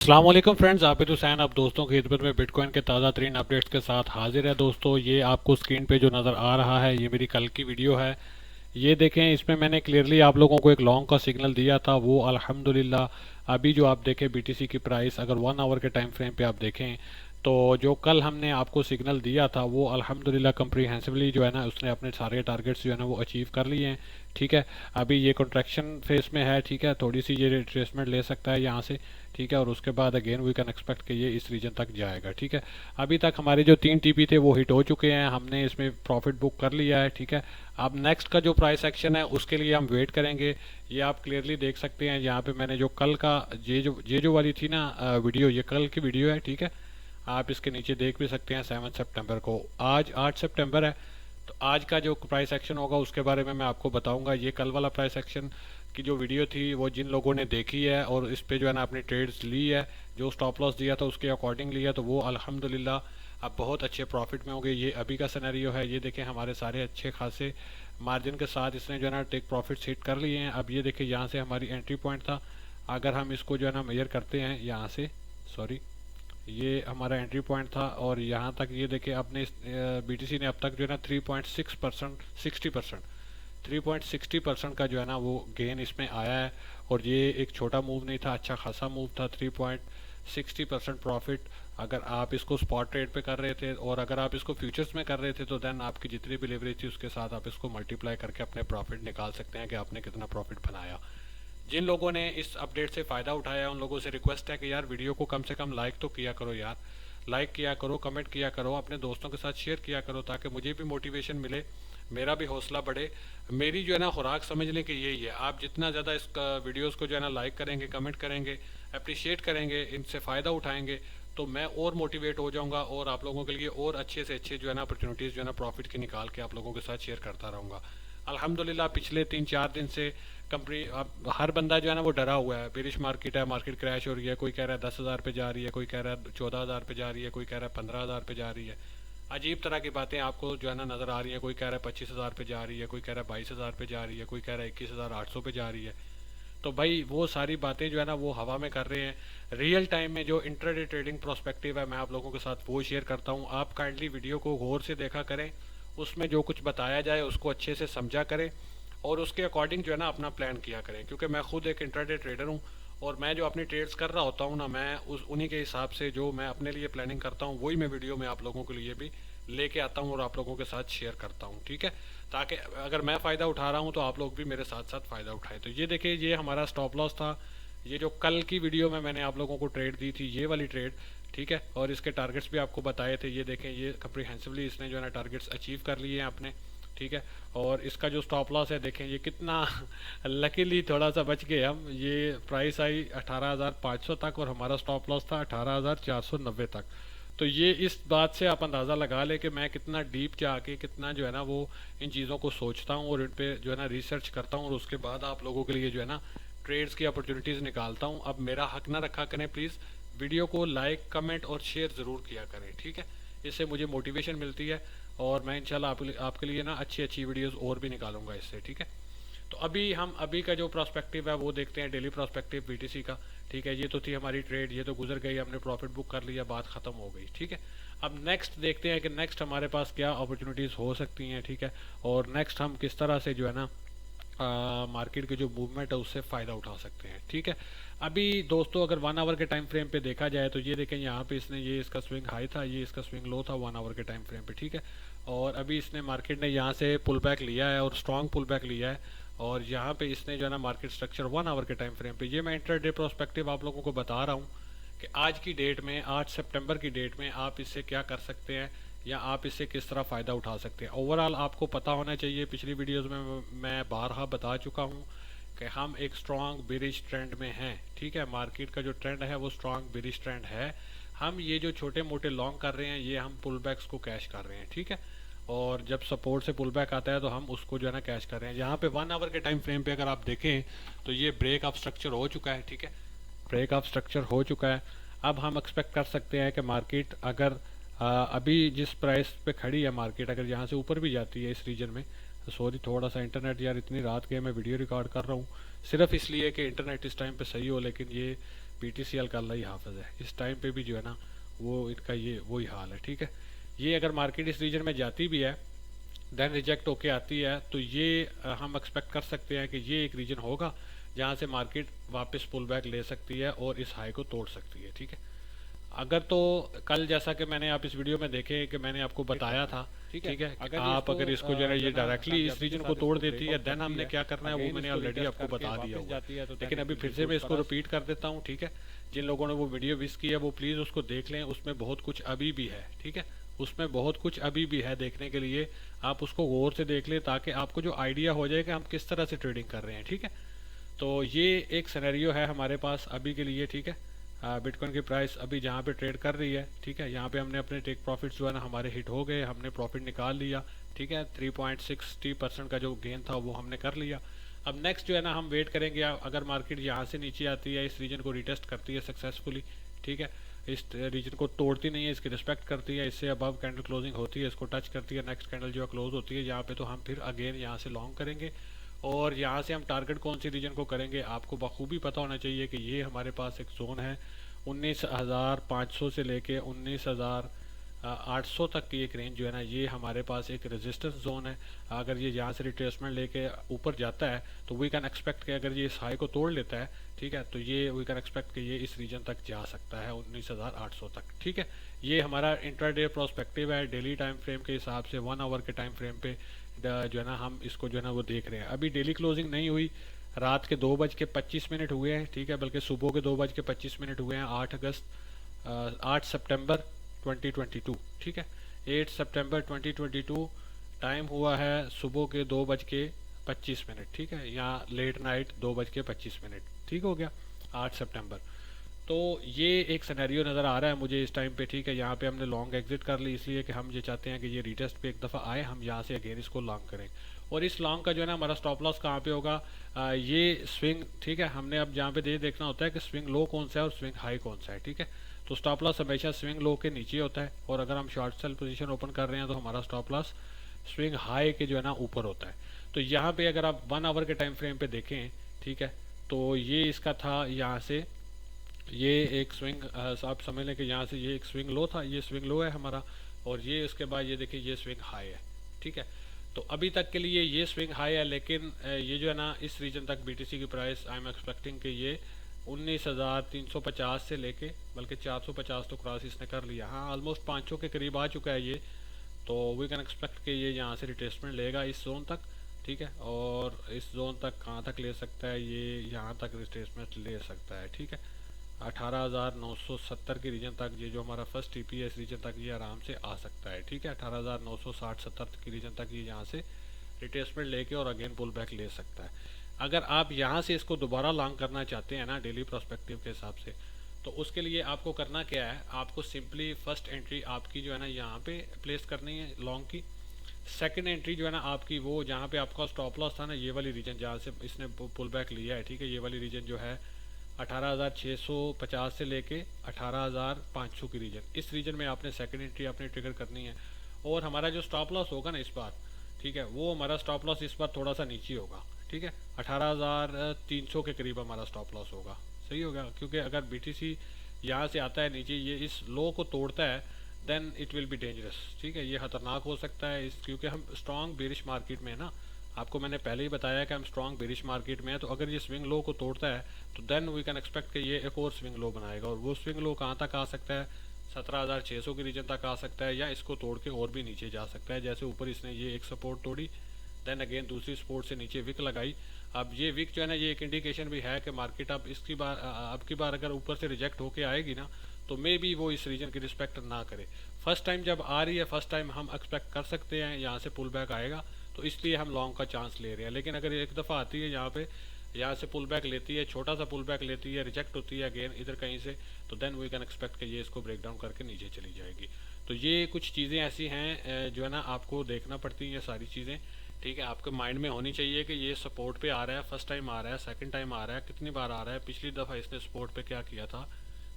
अस्सलाम वालेकुम फ्रेंड्स, आबिद हुसैन अब दोस्तों की खिदमत में बिटकॉइन के ताज़ा तरीन अपडेट्स के साथ हाजिर है। दोस्तों, ये आपको स्क्रीन पे जो नज़र आ रहा है ये मेरी कल की वीडियो है। ये देखें, इसमें मैंने क्लियरली आप लोगों को एक लॉन्ग का सिग्नल दिया था। वो अल्हम्दुलिल्लाह अभी जो आप देखें बीटीसी की प्राइस अगर 1 आवर के टाइम फ्रेम पे आप देखें तो जो कल हमने आपको सिग्नल दिया था वो अल्हम्दुलिल्लाह कंप्रीहेंसिवली जो है ना उसने अपने सारे टारगेट्स जो है ना वो अचीव कर लिए हैं। ठीक है, अभी ये कॉन्ट्रैक्शन फेस में है। ठीक है, थोड़ी सी ये रिट्रेसमेंट ले सकता है यहाँ से। ठीक है, और उसके बाद अगेन वी कैन एक्सपेक्ट कि ये इस रीजन तक जाएगा। ठीक है, अभी तक हमारे जो 3 टीपी थे वो हिट हो चुके हैं, हमने इसमें प्रॉफिट बुक कर लिया है। ठीक है, अब नेक्स्ट का जो प्राइस एक्शन है उसके लिए हम वेट करेंगे। ये आप क्लियरली देख सकते हैं यहाँ पे मैंने जो कल का ये जो वाली थी ना वीडियो, ये कल की वीडियो है। ठीक है, आप इसके नीचे देख भी सकते हैं 7 सितंबर को। आज 8 सितंबर है, तो आज का जो प्राइस एक्शन होगा उसके बारे में मैं आपको बताऊंगा। ये कल वाला प्राइस एक्शन की जो वीडियो थी वो जिन लोगों ने देखी है और इस पे जो है ना अपनी ट्रेड्स ली है, जो स्टॉप लॉस दिया था उसके अकॉर्डिंग लिया, तो वो अल्हम्दुलिल्लाह अब बहुत अच्छे प्रॉफिट में होंगे। ये अभी का सिनेरियो है। ये देखें, हमारे सारे अच्छे खासे मार्जिन के साथ इसने जो है ना टेक प्रॉफिट हिट कर लिए हैं। अब ये देखिए, यहाँ से हमारी एंट्री पॉइंट था। अगर हम इसको जो है ना मेजर करते हैं यहाँ से, सॉरी, ये हमारा एंट्री पॉइंट था और यहाँ तक ये देखिए अपने बीटीसी ने अब तक जो है ना 3.6% 60% 3.60% का जो है ना वो गेन इसमें आया है। और ये एक छोटा मूव नहीं था, अच्छा खासा मूव था। 3.60% प्रॉफिट अगर आप इसको स्पॉट ट्रेड पे कर रहे थे और अगर आप इसको फ्यूचर्स में कर रहे थे तो देन आपकी जितनी भी लेवरेज थी उसके साथ आप इसको मल्टीप्लाई करके अपने प्रॉफिट निकाल सकते हैं कि आपने कितना प्रॉफिट बनाया। जिन लोगों ने इस अपडेट से फ़ायदा उठाया उन लोगों से रिक्वेस्ट है कि यार वीडियो को कम से कम लाइक तो किया करो यार, लाइक किया करो, कमेंट किया करो, अपने दोस्तों के साथ शेयर किया करो ताकि मुझे भी मोटिवेशन मिले, मेरा भी हौसला बढ़े। मेरी जो है ना खुराक समझ लें कि यही है। आप जितना ज़्यादा इस वीडियोस को जो है ना लाइक करेंगे, कमेंट करेंगे, अप्रिशिएट करेंगे, इनसे फ़ायदा उठाएंगे, तो मैं और मोटिवेट हो जाऊंगा और आप लोगों के लिए और अच्छे से अच्छे जो है ना अपॉर्चुनिटीज़ जो है ना प्रॉफिट की निकाल के आप लोगों के साथ शेयर करता रहूँगा। अल्हम्दुलिल्लाह पिछले 3-4 दिन से कंपनी, अब हर बंदा जो है ना वो डरा हुआ है। बेरिश मार्केट है, मार्केट क्रैश हो रही है, कोई कह रहा है 10,000 पे जा रही है, कोई कह रहा है 14,000 पे जा रही है, कोई कह रहा है 15,000 पे जा रही है। अजीब तरह की बातें आपको जो है ना नज़र आ रही है। कोई कह रहा है 25,000 पे जा रही है, कोई कह रहा है 22,000 पे जा रही है, कोई कह रहा है 21,800 पे जा रही है। तो भाई वो सारी बातें जो है ना वो हवा में कर रहे हैं। रियल टाइम में जो इंट्राडे ट्रेडिंग प्रोस्पेक्टिव है मैं आप लोगों के साथ वो शेयर करता हूँ। आप काइंडली वीडियो को गौर से देखा करें, उसमें जो कुछ बताया जाए उसको अच्छे से समझा करें और उसके अकॉर्डिंग जो है ना अपना प्लान किया करें। क्योंकि मैं खुद एक इंट्राडे ट्रेडर हूँ और मैं जो अपनी ट्रेड्स कर रहा होता हूँ ना, मैं उस उन्हीं के हिसाब से जो मैं अपने लिए प्लानिंग करता हूँ वही मैं वीडियो में आप लोगों के लिए भी लेके आता हूँ और आप लोगों के साथ शेयर करता हूँ। ठीक है, ताकि अगर मैं फ़ायदा उठा रहा हूँ तो आप लोग भी मेरे साथ साथ फ़ायदा उठाएं। तो ये देखिए, ये हमारा स्टॉप लॉस था। ये जो कल की वीडियो में मैंने आप लोगों को ट्रेड दी थी, ये वाली ट्रेड। ठीक है, और इसके टारगेट्स भी आपको बताए थे। ये देखें, ये कंप्रीहेंसिवली इसने जो है ना टारगेट्स अचीव कर लिए हैं अपने। ठीक है, और इसका जो स्टॉप लॉस है देखें ये कितना लकीली थोड़ा सा बच गए हम। ये प्राइस आई 18,500 तक और हमारा स्टॉप लॉस था 18,490 तक। तो ये इस बात से आप अंदाज़ा लगा ले कि मैं कितना डीप जाके कितना जो है ना वो इन चीज़ों को सोचता हूँ और इन पे जो है ना रिसर्च करता हूँ और उसके बाद आप लोगों के लिए जो है ना ट्रेड्स की अपॉर्चुनिटीज़ निकालता हूँ। अब मेरा हक ना रखा करें प्लीज़, वीडियो को लाइक कमेंट और शेयर ज़रूर किया करें। ठीक है, इससे मुझे मोटिवेशन मिलती है और मैं इंशाल्लाह आपके लिए ना अच्छी अच्छी वीडियोज़ और भी निकालूंगा इससे। ठीक है, तो अभी का जो प्रोस्पेक्टिव है वो देखते हैं, डेली प्रोस्पेक्टिव बीटीसी का। ठीक है, ये तो थी हमारी ट्रेड, ये तो गुजर गई, हमने प्रॉफिट बुक कर लिया, बात ख़त्म हो गई। ठीक है, अब नेक्स्ट देखते हैं कि नेक्स्ट हमारे पास क्या अपॉर्चुनिटीज़ हो सकती हैं। ठीक है, और नेक्स्ट हम किस तरह से जो है ना मार्केट की जो मूवमेंट है उससे फ़ायदा उठा सकते हैं। ठीक है, अभी दोस्तों अगर 1 आवर के टाइम फ्रेम पे देखा जाए तो ये देखें, यहाँ पे इसने ये इसका स्विंग हाई था, ये इसका स्विंग लो था 1 आवर के टाइम फ्रेम पे। ठीक है, और अभी इसने मार्केट ने यहाँ से पुल बैक लिया है और स्ट्रॉन्ग पुल बैक लिया है और यहाँ पे इसने जो है ना मार्केट स्ट्रक्चर 1 आवर के टाइम फ्रेम पे, ये मैं इंटरडे प्रोस्पेक्टिव आप लोगों को बता रहा हूँ कि आज की डेट में 8 सितंबर की डेट में आप इससे क्या कर सकते हैं या आप इससे किस तरह फ़ायदा उठा सकते हैं। ओवरऑल आपको पता होना चाहिए, पिछली वीडियोस में मैं बारहा बता चुका हूँ कि हम एक स्ट्रॉन्ग बेरिश ट्रेंड में हैं। ठीक है, मार्केट का जो ट्रेंड है वो स्ट्रॉन्ग बेरिश ट्रेंड है। हम ये जो छोटे मोटे लॉन्ग कर रहे हैं ये हम पुल बैक्स को कैश कर रहे हैं। ठीक है, और जब सपोर्ट से पुल बैक आता है तो हम उसको जो है ना कैश कर रहे हैं। यहाँ पे 1 आवर के टाइम फ्रेम पे अगर आप देखें तो ये ब्रेक ऑफ स्ट्रक्चर हो चुका है। ठीक है, ब्रेक ऑफ स्ट्रक्चर हो चुका है। अब हम एक्सपेक्ट कर सकते हैं कि मार्केट अगर अभी जिस प्राइस पे खड़ी है मार्केट, अगर यहाँ से ऊपर भी जाती है इस रीजन में, सॉरी थोड़ा सा इंटरनेट यार, इतनी रात के मैं वीडियो रिकॉर्ड कर रहा हूँ सिर्फ इसलिए कि इंटरनेट इस टाइम पे सही हो, लेकिन ये BTC अल्कालाई हाफिज है, इस टाइम पे भी जो है ना वो इनका ये वही हाल है। ठीक है, ये अगर मार्केट इस रीजन में जाती भी है देन रिजेक्ट होके आती है, तो ये हम एक्सपेक्ट कर सकते हैं कि ये एक रीजन होगा जहाँ से मार्केट वापस पुल बैक ले सकती है और इस हाई को तोड़ सकती है। ठीक है, अगर तो कल जैसा कि मैंने आप इस वीडियो में देखे कि मैंने आपको बताया था, ठीक है, अगर इसको जो है ये डायरेक्टली इस रीजन को तोड़ देती है देन हमने क्या करना है वो मैंने ऑलरेडी आपको बता दिया होगा, लेकिन अभी फिर से मैं इसको रिपीट कर देता हूँ। ठीक है, जिन लोगों ने वो वीडियो मिस की है वो प्लीज़ उसको देख लें, उसमें बहुत कुछ अभी भी है। ठीक है, उसमें बहुत कुछ अभी भी है देखने के लिए, आप उसको गौर से देख लें ताकि आपको जो आइडिया हो जाए कि हम किस तरह से ट्रेडिंग कर रहे हैं। ठीक है, तो ये एक सिनेरियो है हमारे पास अभी के लिए। ठीक है, बिटकॉइन की प्राइस अभी जहाँ पे ट्रेड कर रही है, ठीक है, यहाँ पे हमने अपने टेक प्रॉफिट्स जो है ना हमारे हिट हो गए, हमने प्रॉफिट निकाल लिया। ठीक है, 3.60% का जो गेन था वो हमने कर लिया। अब नेक्स्ट जो है ना हम वेट करेंगे, अगर मार्केट यहाँ से नीचे आती है, इस रीजन को रिटेस्ट करती है सक्सेसफुली, ठीक है, इस रीजन को तोड़ती नहीं है, इसकी रिस्पेक्ट करती है, इससे अबव कैंडल क्लोजिंग होती है, इसको टच करती है, नेक्स्ट कैंडल जो है क्लोज होती है यहाँ पे, तो हम फिर अगेन यहाँ से लॉन्ग करेंगे। और यहाँ से हम टारगेट कौन सी रीजन को करेंगे आपको बखूबी पता होना चाहिए कि ये हमारे पास एक जोन है 19,500 से लेके 19,800 तक की एक रेंज जो है ना, ये हमारे पास एक रेजिस्टेंस जोन है। अगर ये यहाँ से रिट्रेसमेंट लेके ऊपर जाता है तो वी कैन एक्सपेक्ट कि अगर ये इस हाई को तोड़ लेता है, ठीक है, तो ये वी कैन एक्सपेक्ट कि ये इस रीजन तक जा सकता है 19,800 तक। ठीक है, ये हमारा इंट्राडे प्रोस्पेक्टिव है, डेली टाइम फ्रेम के हिसाब से 1 आवर के टाइम फ्रेम पे जो है ना हम इसको जो है ना वो देख रहे हैं। अभी डेली क्लोजिंग नहीं हुई, रात के 2:25 हुए हैं। ठीक है, बल्कि सुबह के 2:25 हुए हैं 8 सितंबर 2022। ठीक है, 8 सितंबर 2022 टाइम हुआ है सुबह के 2:25। ठीक है, यहाँ लेट नाइट 2:25। ठीक हो गया 8 सितंबर। तो ये एक सिनेरियो नज़र आ रहा है मुझे इस टाइम पे। ठीक है, यहाँ पे हमने लॉन्ग एग्जिट कर ली इसलिए कि हम ये चाहते हैं कि ये रिटेस्ट पे एक दफ़ा आए, हम यहाँ से अगेन इसको लॉन्ग करें। और इस लॉन्ग का जो है ना हमारा स्टॉप लॉस कहाँ पे होगा, ये स्विंग। ठीक है, हमने अब जहाँ पे ये देखना होता है कि स्विंग लो कौन सा है और स्विंग हाई कौन सा है। ठीक है, तो स्टॉप लॉस हमेशा स्विंग लो के नीचे होता है, और अगर हम शॉर्ट सेल पोजीशन ओपन कर रहे हैं तो हमारा स्टॉप लॉस स्विंग हाई के जो है ना ऊपर होता है। तो यहाँ पे अगर आप 1 आवर के टाइम फ्रेम पे देखें, ठीक है, तो ये इसका था, यहाँ से ये एक स्विंग, आप समझ लें कि यहाँ से ये एक स्विंग लो था, ये स्विंग लो है हमारा, और ये उसके बाद ये देखिए ये स्विंग हाई है। ठीक है, तो अभी तक के लिए ये स्विंग हाई है, लेकिन ये जो है ना इस रीजन तक BTC की प्राइस आई एम एक्सपेक्टिंग कि ये 19,350 से लेके बल्कि 450 तो क्रॉस इसने कर लिया। हाँ, ऑलमोस्ट 500 के करीब आ चुका है ये, तो वी कैन एक्सपेक्ट कि ये यहाँ से रिट्रेसमेंट लेगा इस जोन तक। ठीक है, और इस जोन तक कहाँ तक ले सकता है, ये यहाँ तक रिट्रेसमेंट ले सकता है। ठीक है, 18,970 के रीजन तक, ये जो हमारा फर्स्ट TP है इस रीजन तक ये आराम से आ सकता है। ठीक है, 18,960-70 के रीजन तक ये यहाँ से रिट्रेसमेंट लेके और अगेन पुल बैक ले सकता है। अगर आप यहाँ से इसको दोबारा लॉन्ग करना चाहते हैं ना डेली प्रोस्पेक्टिव के हिसाब से, तो उसके लिए आपको करना क्या है, आपको सिंपली फर्स्ट एंट्री आपकी जो है ना यहाँ पे प्लेस करनी है लॉन्ग की। सेकंड एंट्री जो है ना आपकी वो जहाँ पे आपका स्टॉप लॉस था ना, ये वाली रीजन जहाँ से इसने पुल बैक लिया है। ठीक है, ये वाली रीजन जो है 18,650 से लेके 18,500 की रीजन, इस रीजन में आपने सेकंड एंट्री आपने ट्रिगर करनी है। और हमारा जो स्टॉप लॉस होगा ना इस बार, ठीक है, वो हमारा स्टॉप लॉस इस बार थोड़ा सा नीचे होगा। ठीक है, 18,300 के करीब हमारा स्टॉप लॉस होगा। सही होगा, क्योंकि अगर BTC यहाँ से आता है नीचे, ये इस लो को तोड़ता है, then it will be dangerous. ठीक है, ये खतरनाक हो सकता है क्योंकि हम स्ट्रॉन्ग बेरिश मार्केट में है ना, आपको मैंने पहले ही बताया कि हम स्ट्रॉन्ग बेरिश मार्केट में है। तो अगर ये स्विंग लो को तोड़ता है तो देन वी कैन एक्सपेक्ट कि ये एक और स्विंग लो बनाएगा, और वो स्विंग लो कहाँ तक आ सकता है, 17,600 के रीजन तक आ सकता है, या इसको तोड़ के और भी नीचे जा सकता है। जैसे ऊपर इसने ये एक सपोर्ट तोड़ी, देन अगेन दूसरी सपोर्ट से नीचे विक लगाई। अब ये विक जो है ना ये एक इंडिकेशन भी है कि मार्केट अब अब की बार अगर ऊपर से रिजेक्ट होके आएगी ना, तो मे बी वो इस रीजन की रिस्पेक्ट ना करे। फर्स्ट टाइम जब आ रही है, फर्स्ट टाइम हम एक्सपेक्ट कर सकते हैं यहाँ से पुल बैक आएगा, तो इसलिए हम लॉन्ग का चांस ले रहे हैं। लेकिन अगर एक दफ़ा आती है यहाँ पे, यहाँ से पुल बैक लेती है, छोटा सा पुल बैक लेती है, रिजेक्ट होती है अगेन इधर कहीं से, तो देन वी कैन एक्सपेक्ट कि ये इसको ब्रेक डाउन करके नीचे चली जाएगी। तो ये कुछ चीज़ें ऐसी हैं जो है ना आपको देखना पड़ती हैं सारी चीज़ें। ठीक है, आपके माइंड में होनी चाहिए कि ये सपोर्ट पे आ रहा है, फर्स्ट टाइम आ रहा है, सेकंड टाइम आ रहा है, कितनी बार आ रहा है, पिछली दफ़ा इसने सपोर्ट पे क्या किया था,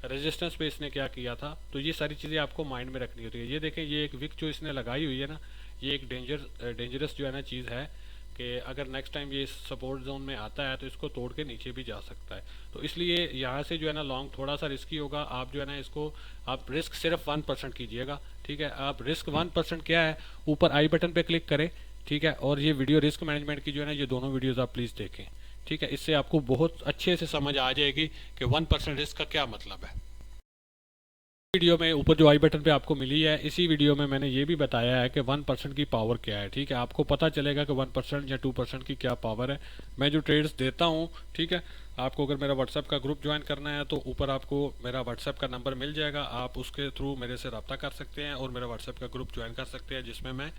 रेजिस्टेंस पे इसने क्या किया था। तो ये सारी चीज़ें आपको माइंड में रखनी होती है। ये देखें, ये एक विक जो इसने लगाई हुई है ना, ये एक डेंजरस जो है ना चीज़ है, कि अगर नेक्स्ट टाइम ये सपोर्ट जोन में आता है तो इसको तोड़ के नीचे भी जा सकता है। तो इसलिए यहाँ से जो है ना लॉन्ग थोड़ा सा रिस्की होगा। आप जो है ना इसको आप रिस्क सिर्फ 1% कीजिएगा, ठीक है। आप रिस्क 1% क्या है, ऊपर आई बटन पे क्लिक करें, ठीक है। और ये वीडियो रिस्क मैनेजमेंट की जो है ना ये दोनों वीडियोज़ आप प्लीज़ देखें, ठीक है। इससे आपको बहुत अच्छे से समझ आ जाएगी कि 1% रिस्क का क्या मतलब है। वीडियो में ऊपर जो आई बटन पे आपको मिली है, इसी वीडियो में मैंने ये भी बताया है कि 1% की पावर क्या है, ठीक है। आपको पता चलेगा कि 1% या 2% की क्या पावर है। मैं जो ट्रेड्स देता हूँ, ठीक है, आपको अगर मेरा व्हाट्सएप का ग्रुप ज्वाइन करना है तो ऊपर आपको मेरा व्हाट्सएप का नंबर मिल जाएगा। आप उसके थ्रू मेरे से रब्ता कर सकते हैं और मेरा व्हाट्सएप का ग्रुप ज्वाइन कर सकते हैं, जिसमें मैं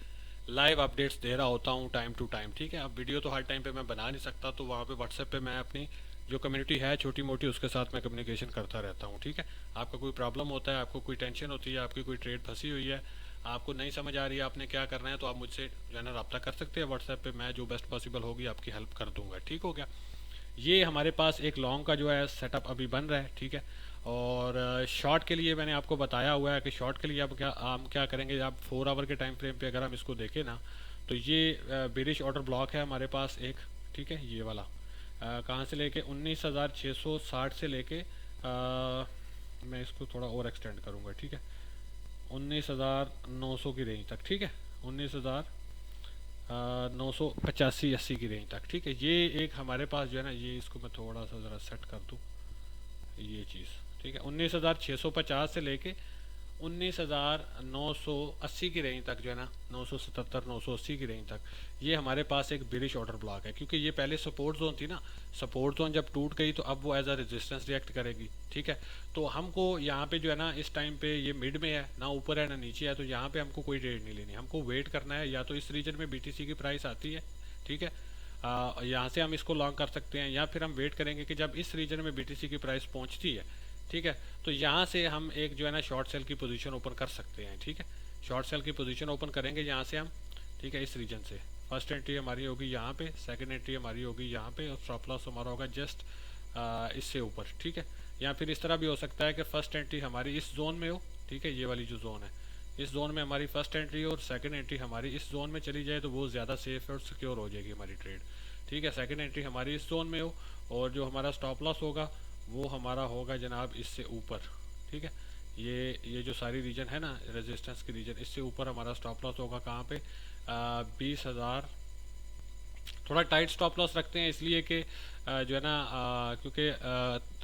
लाइव अपडेट्स दे रहा होता हूँ टाइम टू टाइम, ठीक है। अब वीडियो तो हर टाइम पे मैं बना नहीं सकता, तो वहाँ पे व्हाट्सएप पे मैं अपनी जो कम्युनिटी है छोटी मोटी, उसके साथ मैं कम्युनिकेशन करता रहता हूँ, ठीक है। आपका कोई प्रॉब्लम होता है, आपको कोई टेंशन होती है, आपकी कोई ट्रेड फंसी हुई है, आपको नहीं समझ आ रही है आपने क्या करना है, तो आप मुझसे जो है ना रब्ता कर सकते हैं व्हाट्सएप पे। मैं जो बेस्ट पॉसिबल होगी आपकी हेल्प कर दूंगा, ठीक हो गया। ये हमारे पास एक लॉन्ग का जो है सेटअप अभी बन रहा है, ठीक है। और शॉर्ट के लिए मैंने आपको बताया हुआ है कि शॉर्ट के लिए अब क्या हम क्या करेंगे। आप 4 आवर के टाइम फ्रेम पे अगर हम इसको देखें ना, तो ये बेरिश ऑर्डर ब्लॉक है हमारे पास एक, ठीक है। ये वाला कहाँ से लेके 19,660 से लेके मैं इसको थोड़ा और एक्सटेंड करूँगा, ठीक है, 19,900 की रेंज तक, ठीक है, 19,985-80 की रेंज तक, ठीक है। ये एक हमारे पास जो है ना, ये इसको मैं थोड़ा सा ज़रा सेट कर दूँ, ये चीज़, ठीक है। 19,650 से लेके 19,980 की रेंज तक जो है ना, 977 980 की रेंज तक, ये हमारे पास एक बेरिश ऑर्डर ब्लॉक है। क्योंकि ये पहले सपोर्ट जोन थी ना, सपोर्ट जोन जब टूट गई तो अब वो एज अ रेजिस्टेंस रिएक्ट करेगी, ठीक है। तो हमको यहाँ पे जो है ना इस टाइम पे ये मिड में है, ना ऊपर है ना नीचे है, तो यहाँ पे हमको कोई ट्रेड नहीं लेनी, हमको वेट करना है। या तो इस रीजन में बीटीसी की प्राइस आती है, ठीक है, यहाँ से हम इसको लॉन्ग कर सकते हैं, या फिर हम वेट करेंगे कि जब इस रीजन में बीटीसी की प्राइस पहुँचती है, ठीक है, तो यहाँ से हम एक जो है ना शॉर्ट सेल की पोजीशन ओपन कर सकते हैं, ठीक है। शॉर्ट सेल की पोजीशन ओपन करेंगे यहाँ से हम, ठीक है, इस रीजन से। फर्स्ट एंट्री हमारी होगी यहाँ पे, सेकंड एंट्री हमारी होगी यहाँ पे, और स्टॉप लॉस हमारा होगा जस्ट इससे ऊपर, ठीक है। या फिर इस तरह भी हो सकता है कि फर्स्ट एंट्री हमारी इस जोन में हो, ठीक है, ये वाली जो जोन है, इस जोन में हमारी फर्स्ट एंट्री और सेकंड एंट्री हमारी इस जोन में चली जाए, तो वो ज़्यादा सेफ और सिक्योर हो जाएगी हमारी ट्रेड, ठीक है। सेकंड एंट्री हमारी इस जोन में हो, और जो हमारा स्टॉप लॉस होगा वो हमारा होगा जनाब इससे ऊपर, ठीक है। ये जो सारी रीजन है ना रेजिस्टेंस की रीजन, इससे ऊपर हमारा स्टॉप लॉस होगा कहाँ पे, 20,000। थोड़ा टाइट स्टॉप लॉस रखते हैं इसलिए कि जो है ना क्योंकि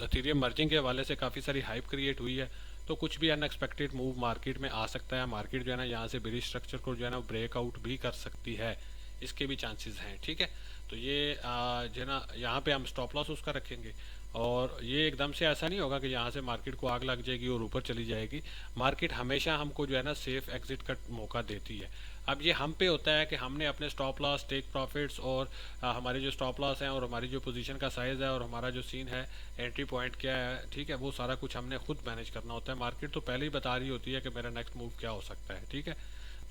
एथेरियम मर्जिंग के हवाले से काफ़ी सारी हाइप क्रिएट हुई है, तो कुछ भी अनएक्सपेक्टेड मूव मार्केट में आ सकता है। मार्केट जो है ना यहाँ से बेरिश स्ट्रक्चर को जो है ना ब्रेकआउट भी कर सकती है, इसके भी चांसेस हैं, ठीक है। तो ये जो है ना यहाँ पे हम स्टॉप लॉस उसका रखेंगे, और ये एकदम से ऐसा नहीं होगा कि यहाँ से मार्केट को आग लग जाएगी और ऊपर चली जाएगी। मार्केट हमेशा हमको जो है ना सेफ एग्जिट का मौका देती है। अब ये हम पे होता है कि हमने अपने स्टॉप लॉस, टेक प्रॉफिट्स, और हमारे जो स्टॉप लॉस हैं, और हमारी जो पोजीशन का साइज़ है, और हमारा जो सीन है, एंट्री पॉइंट क्या है, ठीक है, वो सारा कुछ हमने खुद मैनेज करना होता है। मार्केट तो पहले ही बता रही होती है कि मेरा नेक्स्ट मूव क्या हो सकता है, ठीक है।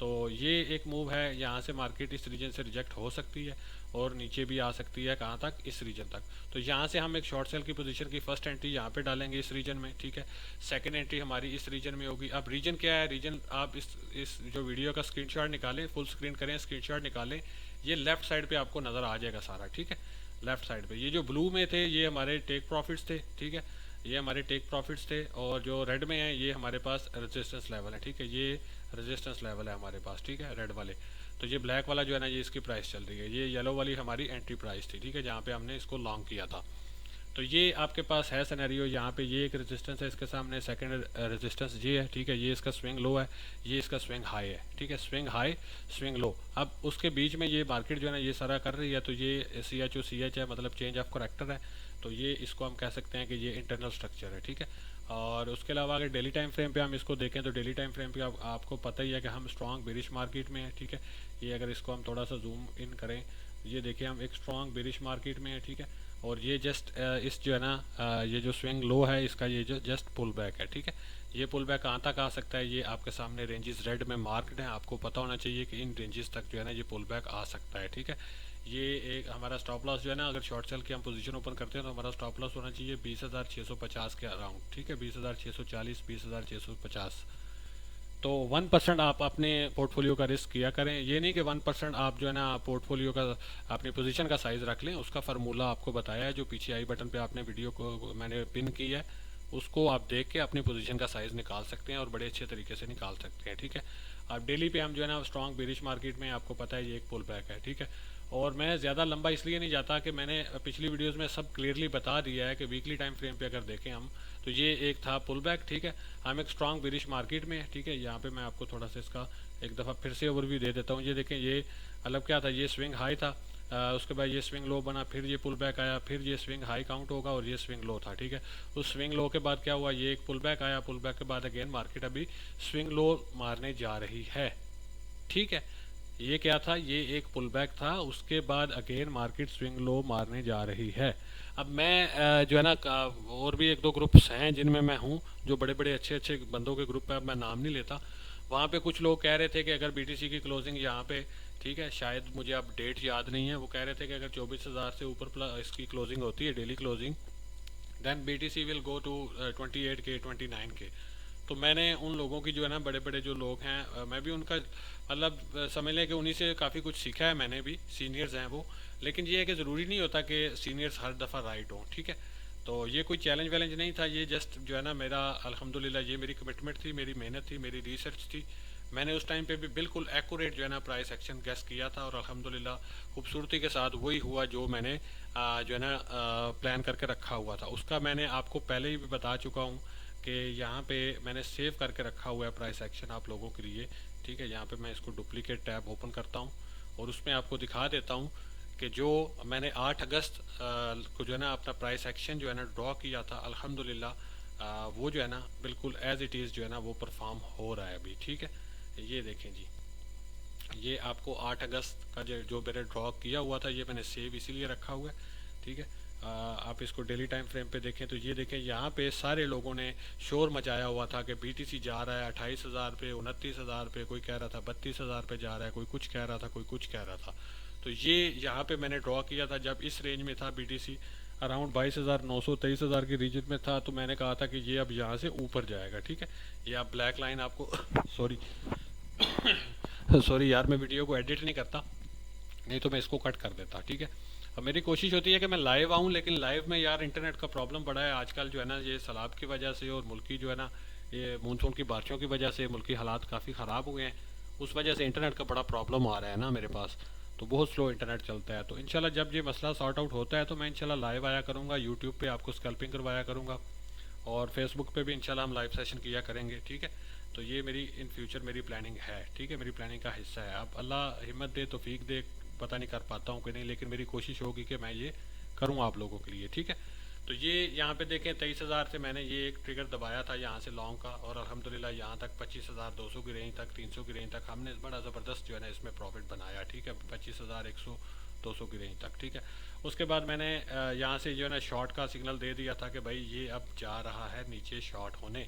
तो ये एक मूव है, यहाँ से मार्केट इस रीजन से रिजेक्ट हो सकती है और नीचे भी आ सकती है, कहाँ तक, इस रीजन तक। तो यहाँ से हम एक शॉर्ट सेल की पोजीशन की फर्स्ट एंट्री यहाँ पे डालेंगे इस रीजन में, ठीक है। सेकंड एंट्री हमारी इस रीजन में होगी। अब रीजन क्या है, रीजन आप इस जो वीडियो का स्क्रीनशॉट निकालें, फुल स्क्रीन करें, स्क्रीनशॉट निकालें, ये लेफ्ट साइड पे आपको नज़र आ जाएगा सारा, ठीक है। लेफ्ट साइड पे ये जो ब्लू में थे ये हमारे टेक प्रॉफिट्स थे, ठीक है, ये हमारे टेक प्रॉफिट्स थे, और जो रेड में है ये हमारे पास रेजिस्टेंस लेवल है, ठीक है, ये रेजिस्टेंस लेवल है हमारे पास, ठीक है, रेड वाले। तो ये ब्लैक वाला जो है ना ये इसकी प्राइस चल रही है, ये येलो वाली हमारी एंट्री प्राइस थी, ठीक है, जहाँ पे हमने इसको लॉन्ग किया था। तो ये आपके पास है सिनेरियो, यहाँ पे ये एक रेजिस्टेंस है इसके सामने, सेकंड रेजिस्टेंस ये है, ठीक है, ये इसका स्विंग लो है, ये इसका स्विंग हाई है, ठीक है, स्विंग हाई स्विंग लो। अब उसके बीच में ये मार्केट जो है ना ये सारा कर रही है, तो ये CH है, मतलब चेंज ऑफ करेक्टर है, तो ये इसको हम कह सकते हैं कि ये इंटरनल स्ट्रक्चर है, ठीक है। और उसके अलावा अगर डेली टाइम फ्रेम पे हम इसको देखें, तो डेली टाइम फ्रेम पे आपको पता ही है कि हम स्ट्रॉन्ग बेरिश मार्केट में है, ठीक है। ये अगर इसको हम थोड़ा सा जूम इन करें, ये देखिए हम एक स्ट्रॉन्ग बेरिश मार्केट में है, ठीक है। और ये जस्ट इस जो है ना ये जो स्विंग लो है इसका, ये जो जस्ट पुल बैक है, ठीक है। ये पुल बैक कहाँ तक आ सकता है, ये आपके सामने रेंजेस रेड में मार्क्ड हैं, आपको पता होना चाहिए कि इन रेंजेस तक जो है ना ये पुल बैक आ सकता है, ठीक है। ये एक हमारा स्टॉप लॉस जो है ना, अगर शॉर्ट सेल की हम पोजीशन ओपन करते हैं तो हमारा स्टॉप लॉस होना चाहिए 20,650 के अराउंड, ठीक है, 20,640 20,650, तो 1% आप अपने पोर्टफोलियो का रिस्क किया करें। ये नहीं कि 1% आप जो है ना पोर्टफोलियो का अपनी पोजीशन का साइज़ रख लें। उसका फार्मूला आपको बताया है, जो पीछे आई बटन पे आपने वीडियो को मैंने पिन किया है, उसको आप देख के अपनी पोजीशन का साइज़ निकाल सकते हैं और बड़े अच्छे तरीके से निकाल सकते हैं। ठीक है, अब डेली पे हम जो है ना स्ट्रॉन्ग बेरिश मार्केट में, आपको पता है ये एक पुल बैक है। ठीक है, और मैं ज़्यादा लंबा इसलिए नहीं जाता कि मैंने पिछली वीडियोस में सब क्लियरली बता दिया है कि वीकली टाइम फ्रेम पे अगर देखें हम, तो ये एक था पुल बैक। ठीक है, हम एक स्ट्रॉन्ग बेरिश मार्केट में। ठीक है, यहाँ पे मैं आपको थोड़ा सा इसका एक दफ़ा फिर से ओवरव्यू दे देता हूँ। ये देखें, ये मतलब क्या था, ये स्विंग हाई था, उसके बाद ये स्विंग लो बना, फिर ये पुल बैक आया, फिर ये स्विंग हाई काउंट होगा और ये स्विंग लो था। ठीक है, उस स्विंग लो के बाद क्या हुआ, ये एक पुल बैक आया, पुल बैक के बाद अगेन मार्केट अभी स्विंग लो मारने जा रही है। ठीक है, ये क्या था, ये एक पुल बैक था, उसके बाद अगेन मार्केट स्विंग लो मारने जा रही है। अब मैं जो है ना और भी एक दो ग्रुप्स हैं जिनमें मैं हूँ, जो बड़े बड़े अच्छे अच्छे बंदों के ग्रुप है, अब मैं नाम नहीं लेता। वहाँ पे कुछ लोग कह रहे थे कि अगर बीटीसी की क्लोजिंग यहाँ पे, ठीक है, शायद मुझे अब डेट याद नहीं है, वो कह रहे थे कि अगर 24,000 से ऊपर इसकी क्लोजिंग होती है, daily closing, then BTC will go to 28K 29K। तो मैंने उन लोगों की जो है ना, बड़े बड़े जो लोग हैं, मैं भी उनका मतलब समझ लें कि उन्हीं से काफ़ी कुछ सीखा है मैंने भी, सीनियर्स हैं वो। लेकिन ये है कि ज़रूरी नहीं होता कि सीनियर्स हर दफ़ा राइट हों। ठीक है, तो ये कोई चैलेंज वैलेंज नहीं था, ये जस्ट जो है ना मेरा अल्हम्दुलिल्लाह ये मेरी कमिटमेंट थी, मेरी मेहनत थी, मेरी रिसर्च थी। मैंने उस टाइम पे भी बिल्कुल एक्यूरेट जो है ना प्राइस एक्शन गेस किया था और अल्हम्दुलिल्लाह खूबसूरती के साथ वही हुआ जो मैंने जो है ना प्लान करके रखा हुआ था। उसका मैंने आपको पहले ही भी बता चुका हूँ कि यहाँ पे मैंने सेव करके रखा हुआ है प्राइस एक्शन आप लोगों के लिए। ठीक है, यहाँ पे मैं इसको डुप्लीकेट टैब ओपन करता हूँ और उसमें आपको दिखा देता हूँ कि जो मैंने 8 अगस्त को जो है ना अपना प्राइस एक्शन जो है ना ड्रॉ किया था, अल्हम्दुलिल्लाह वो जो है ना बिल्कुल एज इट इज़ जो है ना वो परफॉर्म हो रहा है अभी। ठीक है, ये देखें जी, ये आपको 8 अगस्त का जो मैंने ड्रॉ किया हुआ था, ये मैंने सेव इसीलिए रखा हुआ है। ठीक है, आप इसको डेली टाइम फ्रेम पे देखें तो ये देखें, यहाँ पे सारे लोगों ने शोर मचाया हुआ था कि बीटीसी जा रहा है 28,000 पे, 29,000 पे, कोई कह रहा था 32,000 पे जा रहा है, कोई कुछ कह रहा था, कोई कुछ कह रहा था। तो ये यहाँ पे मैंने ड्रॉ किया था जब इस रेंज में था बीटीसी, अराउंड 22,900 23,000 की रीजन में था। तो मैंने कहा था कि ये अब यहाँ से ऊपर जाएगा। ठीक है, ये आप ब्लैक लाइन आपको सॉरी सॉरी यार, मैं वीडियो को एडिट नहीं करता, नहीं तो मैं इसको कट कर देता। ठीक है, अब मेरी कोशिश होती है कि मैं लाइव आऊँ, लेकिन लाइव में यार इंटरनेट का प्रॉब्लम बड़ा है आजकल जो है ना, ये सैलाब की वजह से और मुल्की जो है ना ये मानसून की बारिशों की वजह से मुल्की हालात काफ़ी ख़राब हुए हैं, उस वजह से इंटरनेट का बड़ा प्रॉब्लम आ रहा है ना मेरे पास, तो बहुत स्लो इंटरनेट चलता है। तो इंशाल्लाह जब ये मसला सॉर्ट आउट होता है तो मैं इंशाल्लाह लाइव आया करूँगा, यूट्यूब पे आपको स्कैल्पिंग करवाया करूँगा और फेसबुक पे भी इंशाल्लाह हम लाइव सेशन किया करेंगे। ठीक है, तो ये मेरी इन फ्यूचर मेरी प्लानिंग है। ठीक है, मेरी प्लानिंग का हिस्सा है। अब अल्लाह हिम्मत दे, तौफीक दे, पता नहीं कर पाता हूँ कि नहीं, लेकिन मेरी कोशिश होगी कि मैं ये करूँ आप लोगों के लिए। ठीक है, तो ये यहाँ पे देखें 23,000 से मैंने ये एक ट्रिगर दबाया था यहाँ से लॉन्ग का, और अल्हम्दुलिल्लाह यहाँ तक 25,200 की रेंज तक, 300 की रेंज तक हमने बड़ा ज़बरदस्त जो है ना इसमें प्रॉफिट बनाया। ठीक है, 25,100 200 की रेंज तक। ठीक है, उसके बाद मैंने यहाँ से जो है ना शॉर्ट का सिग्नल दे दिया था कि भाई ये अब जा रहा है नीचे शॉर्ट होने।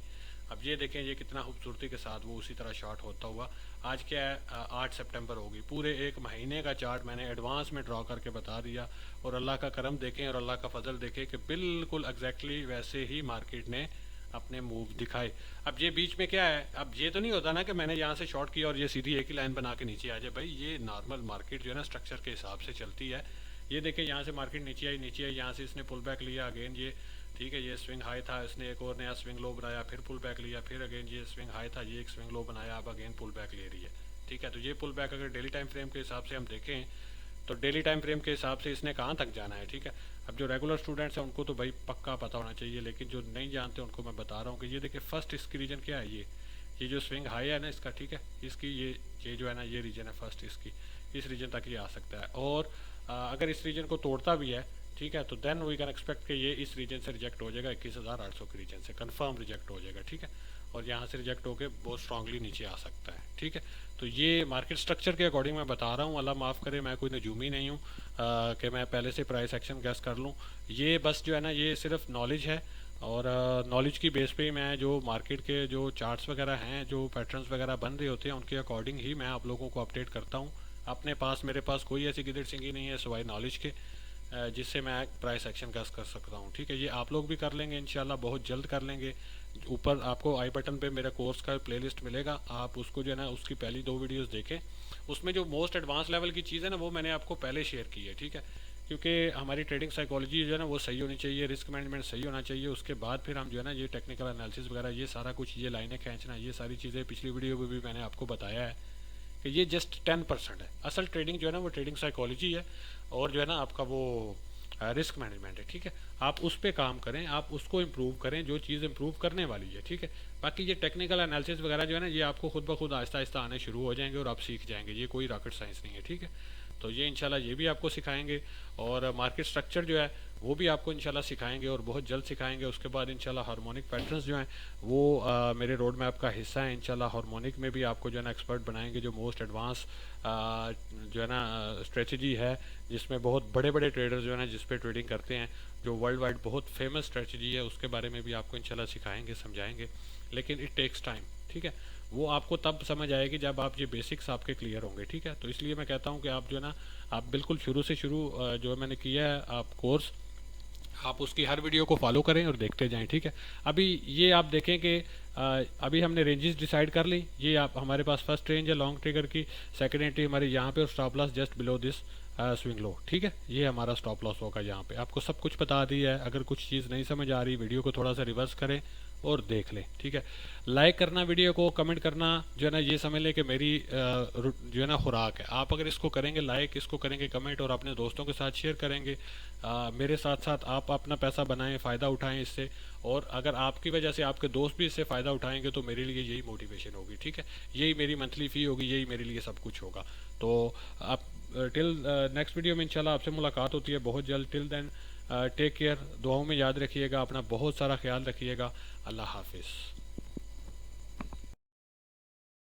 अब ये देखें, ये कितना खूबसूरती के साथ वो उसी तरह शॉर्ट होता हुआ, आज क्या है 8 सितंबर होगी, पूरे एक महीने का चार्ट मैंने एडवांस में ड्रॉ करके बता दिया। और अल्लाह का करम देखें और अल्लाह का फजल देखें कि बिल्कुल एग्जैक्टली वैसे ही मार्केट ने अपने मूव दिखाए। अब ये बीच में क्या है, अब ये तो नहीं होता ना कि मैंने यहाँ से शॉर्ट किया और ये सीधी एक ही लाइन बना के नीचे आ जाए। भाई ये नॉर्मल मार्केट जो है ना स्ट्रक्चर के हिसाब से चलती है। ये देखें, यहाँ से मार्केट नीचे आई, नीचे आई, यहाँ से इसने पुल बैक लिया अगेन ये। ठीक है, ये स्विंग हाई था, इसने एक और नया स्विंग लो बनाया, फिर पुल बैक लिया, फिर अगेन ये स्विंग हाई था, ये एक स्विंग लो बनाया, अब अगेन पुल बैक ले रही है। ठीक है, तो ये पुल बैक अगर डेली टाइम फ्रेम के हिसाब से हम देखें तो डेली टाइम फ्रेम के हिसाब से इसने कहाँ तक जाना है। ठीक है, अब जो रेगुलर स्टूडेंट्स हैं उनको तो भाई पक्का पता होना चाहिए, लेकिन जो नहीं जानते उनको मैं बता रहा हूँ कि ये देखिए फर्स्ट इसकी रीजन क्या है, ये जो स्विंग हाई है ना इसका, ठीक है, इसकी ये जो है ना ये रीजन है फर्स्ट इसकी, इस रीजन तक ये आ सकता है। और अगर इस रीजन को तोड़ता भी है, ठीक है, तो देन वी कैन एक्सपेक्ट कि ये इस रीजन से रिजेक्ट हो जाएगा, 21,800 के रीजन से कंफर्म रिजेक्ट हो जाएगा। ठीक है, और यहाँ से रिजेक्ट होकर बहुत स्ट्रांगली नीचे आ सकता है। ठीक है, तो ये मार्केट स्ट्रक्चर के अकॉर्डिंग मैं बता रहा हूँ, अल्लाह माफ़ करे मैं कोई नजूमी नहीं हूँ कि मैं पहले से प्राइस एक्शन गैस कर लूँ। ये बस जो है ना ये सिर्फ नॉलेज है, और नॉलेज की बेस पे ही मैं जो मार्केट के जो चार्ट्स वगैरह हैं, जो पैटर्न्स वगैरह बन रहे होते हैं, उनके अकॉर्डिंग ही मैं आप लोगों को अपडेट करता हूँ। अपने पास मेरे पास कोई ऐसी गिदड़ सिंगी नहीं है सिवाय नॉलेज के जिससे मैं प्राइस एक्शन गैस कर सकता हूँ। ठीक है, ये आप लोग भी कर लेंगे इंशाल्लाह, बहुत जल्द कर लेंगे। ऊपर आपको आई बटन पे मेरा कोर्स का प्लेलिस्ट मिलेगा, आप उसको जो है ना उसकी पहली 2 वीडियोस देखें। उसमें जो मोस्ट एडवांस लेवल की चीज़ है ना वो मैंने आपको पहले शेयर की है, ठीक है। क्योंकि हमारी ट्रेडिंग साइकोलॉजी जो है ना वो सही होनी चाहिए, रिस्क मैनेजमेंट सही होना चाहिए, उसके बाद फिर हम जो है ना ये टेक्निकल एनालिसिस वगैरह ये सारा कुछ, ये लाइनें खींचना, ये सारी चीज़ें पिछली वीडियो में भी मैंने आपको बताया है कि ये जस्ट 10% है। असल ट्रेडिंग जो है ना वो ट्रेडिंग साइकोलॉजी है और जो है ना आपका वो रिस्क मैनेजमेंट है, ठीक है। आप उस पर काम करें, आप उसको इम्प्रूव करें जो चीज़ इम्प्रूव करने वाली है, ठीक है। बाकी ये टेक्निकल एनालिसिस वगैरह जो है ना ये आपको खुद ब खुद आहिस्ता आहिस्ता आने शुरू हो जाएंगे और आप सीख जाएंगे, ये कोई रॉकेट साइंस नहीं है, ठीक है। तो ये इंशाल्लाह ये भी आपको सिखाएंगे और मार्केट स्ट्रक्चर जो है वो भी आपको इंशाल्लाह सिखाएंगे और बहुत जल्द सिखाएंगे। उसके बाद इंशाल्लाह हार्मोनिक पैटर्न्स जो हैं वो मेरे रोड मैप का हिस्सा है। इंशाल्लाह हार्मोनिक में भी आपको जो है ना एक्सपर्ट बनाएंगे, जो मोस्ट एडवांस जो है ना स्ट्रेटजी है, जिसमें बहुत बड़े बड़े ट्रेडर्स जो है ना जिस पे ट्रेडिंग करते हैं, जो वर्ल्ड वाइड बहुत फेमस स्ट्रेटजी है, उसके बारे में भी आपको इंशाल्लाह सिखाएंगे, समझाएंगे। लेकिन इट टेक्स टाइम, ठीक है। वो आपको तब समझ आएगी जब आप ये बेसिक्स आपके क्लियर होंगे, ठीक है। तो इसलिए मैं कहता हूँ कि आप जो है ना आप बिल्कुल शुरू से शुरू जो मैंने किया है आप कोर्स, आप उसकी हर वीडियो को फॉलो करें और देखते जाएं, ठीक है। अभी ये आप देखें कि अभी हमने रेंजेस डिसाइड कर ली। ये आप हमारे पास फर्स्ट रेंज है लॉन्ग ट्रिगर की, सेकंड एंट्री हमारी यहाँ पे और stop loss just below this swing low, ठीक है। ये हमारा स्टॉप लॉस होगा यहाँ पे। आपको सब कुछ बता दिया है। अगर कुछ चीज़ नहीं समझ आ रही वीडियो को थोड़ा सा रिवर्स करें और देख लें, ठीक है। लाइक करना वीडियो को, कमेंट करना जो है ना ये समझ लें कि मेरी जो है ना खुराक है। आप अगर इसको करेंगे लाइक, इसको करेंगे कमेंट और अपने दोस्तों के साथ शेयर करेंगे, मेरे साथ साथ आप अपना पैसा बनाएं, फ़ायदा उठाएं इससे। और अगर आपकी वजह से आपके दोस्त भी इससे फ़ायदा उठाएंगे तो मेरे लिए यही मोटिवेशन होगी, ठीक है। यही मेरी मंथली फ़ी होगी, यही मेरे लिए सब कुछ होगा। तो आप टिल नेक्स्ट वीडियो में इंशाल्लाह आपसे मुलाकात होती है बहुत जल्द। टिल देन टेक केयर, दुआओं में याद रखिएगा, अपना बहुत सारा ख्याल रखिएगा। अल्लाह हाफिज़।